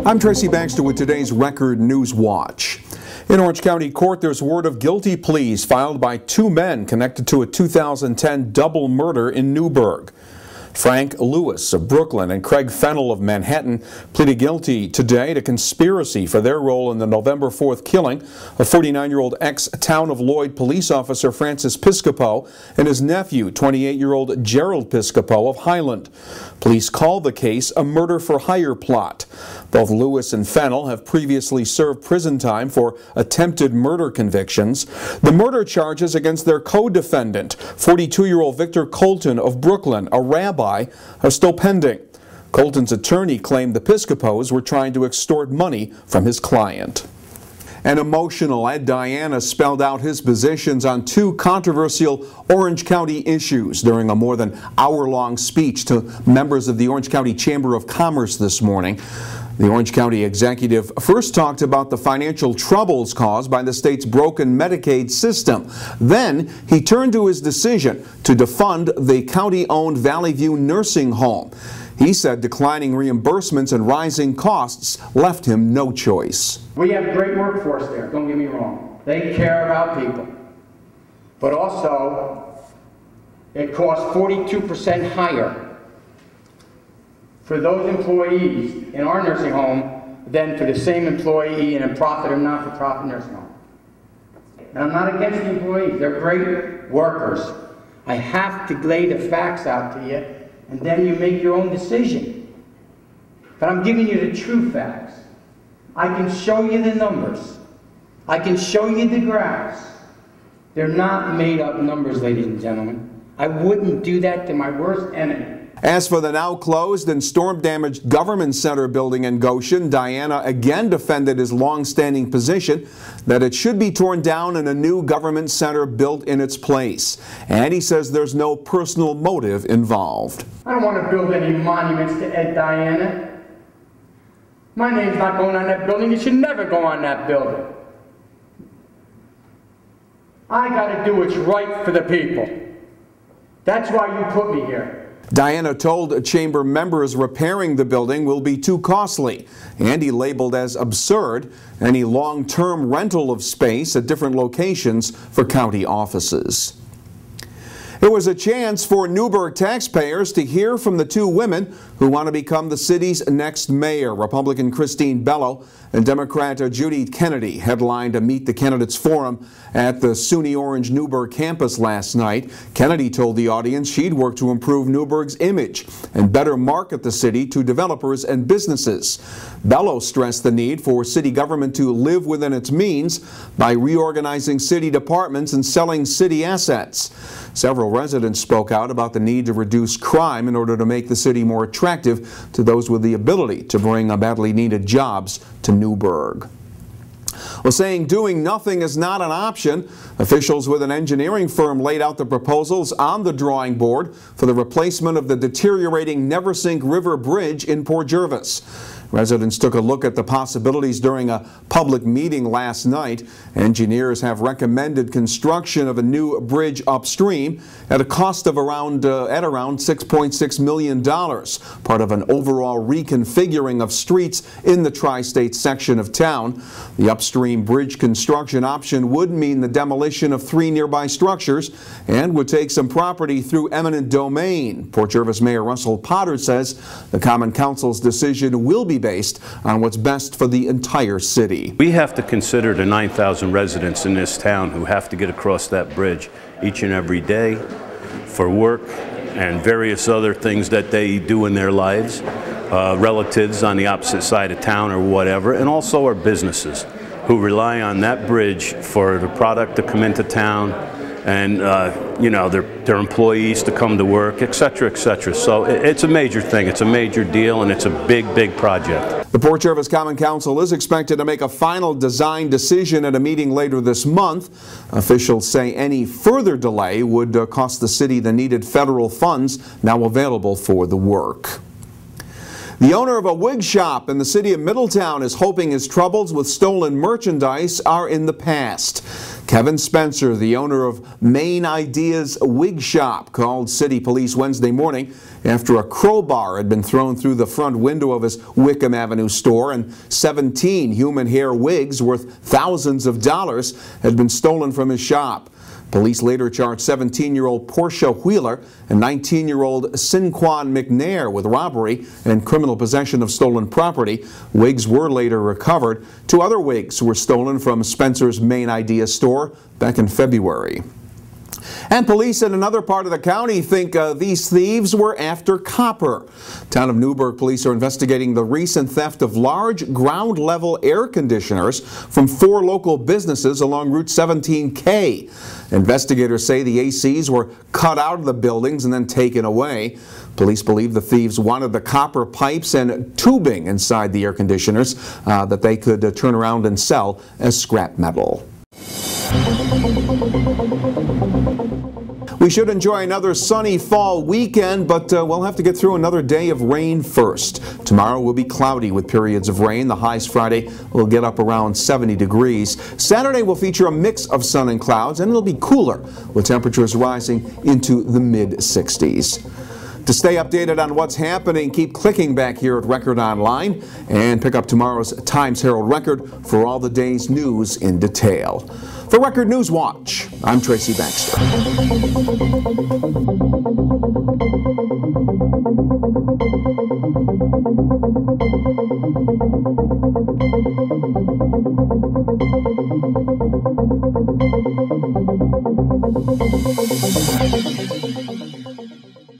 I'm Tracy Baxter with today's Record Newswatch. In Orange County Court, there's word of guilty pleas filed by two men connected to a 2010 double murder in Newburgh. Frank Lewis of Brooklyn and Craig Fennell of Manhattan pleaded guilty today to conspiracy for their role in the November 4th killing of 49-year-old ex-Town of Lloyd police officer Francis Piscopo and his nephew, 28-year-old Gerald Piscopo of Highland. Police call the case a murder-for-hire plot. Both Lewis and Fennell have previously served prison time for attempted murder convictions. The murder charges against their co-defendant, 42-year-old Victor Colton of Brooklyn, a rabbi, are still pending. Colton's attorney claimed the Piscopos were trying to extort money from his client. An emotional Ed Diana spelled out his positions on two controversial Orange County issues during a more than hour-long speech to members of the Orange County Chamber of Commerce this morning. The Orange County executive first talked about the financial troubles caused by the state's broken Medicaid system. Then he turned to his decision to defund the county-owned Valley View nursing home. He said declining reimbursements and rising costs left him no choice. We have a great workforce there, don't get me wrong. They care about people. But also, it costs 42% higher for those employees in our nursing home than for the same employee in a profit or not-for-profit nursing home. And I'm not against the employees, they're great workers. I have to lay the facts out to you, and then you make your own decision. But I'm giving you the true facts. I can show you the numbers. I can show you the graphs. They're not made up numbers, ladies and gentlemen. I wouldn't do that to my worst enemy. As for the now closed and storm-damaged Government Center building in Goshen, Diana again defended his long-standing position that it should be torn down and a new government center built in its place. And he says there's no personal motive involved. I don't want to build any monuments to Ed Diana. My name's not going on that building. It should never go on that building. I got to do what's right for the people. That's why you put me here. Diana told chamber members repairing the building will be too costly, and he labeled as absurd any long-term rental of space at different locations for county offices. It was a chance for Newburgh taxpayers to hear from the two women who want to become the city's next mayor. Republican Christine Bello and Democrat Judy Kennedy headlined a Meet the Candidates forum at the SUNY Orange Newburgh campus last night. Kennedy told the audience she'd work to improve Newburgh's image and better market the city to developers and businesses. Bello stressed the need for city government to live within its means by reorganizing city departments and selling city assets. Several residents spoke out about the need to reduce crime in order to make the city more attractive to those with the ability to bring badly needed jobs to Newburgh. Well, saying doing nothing is not an option, officials with an engineering firm laid out the proposals on the drawing board for the replacement of the deteriorating Neversink River bridge in Port Jervis. Residents took a look at the possibilities during a public meeting last night. Engineers have recommended construction of a new bridge upstream at a cost of around $6.6 million, part of an overall reconfiguring of streets in the tri-state section of town. The upstream bridge construction option would mean the demolition of 3 nearby structures and would take some property through eminent domain. Port Jervis Mayor Russell Potter says the Common Council's decision will be based on what's best for the entire city. We have to consider the 9,000 residents in this town who have to get across that bridge each and every day for work and various other things that they do in their lives, relatives on the opposite side of town or whatever, and also our businesses who rely on that bridge for the product to come into town and you know, their employees to come to work, etc., etc. So it's a major thing, it's a major deal, and it's a big, big project. The Port Jervis Common Council is expected to make a final design decision at a meeting later this month. Officials say any further delay would cost the city the needed federal funds now available for the work. The owner of a wig shop in the city of Middletown is hoping his troubles with stolen merchandise are in the past. Kevin Spencer, the owner of Main Ideas Wig Shop, called City Police Wednesday morning after a crowbar had been thrown through the front window of his Wickham Avenue store and 17 human hair wigs worth thousands of dollars had been stolen from his shop. Police later charged 17-year-old Portia Wheeler and 19-year-old Sinquan McNair with robbery and criminal possession of stolen property. Wigs were later recovered. 2 other wigs were stolen from Spencer's Main Idea store back in February. And police in another part of the county think these thieves were after copper. Town of Newburgh police are investigating the recent theft of large ground-level air conditioners from 4 local businesses along Route 17K. Investigators say the ACs were cut out of the buildings and then taken away. Police believe the thieves wanted the copper pipes and tubing inside the air conditioners that they could turn around and sell as scrap metal. We should enjoy another sunny fall weekend, but we'll have to get through another day of rain first. Tomorrow will be cloudy with periods of rain. The highs Friday will get up around 70 degrees. Saturday will feature a mix of sun and clouds, and it'll be cooler with temperatures rising into the mid-60s. To stay updated on what's happening, keep clicking back here at Record Online and pick up tomorrow's Times-Herald Record for all the day's news in detail. For Record Newswatch, I'm Tracy Baxter.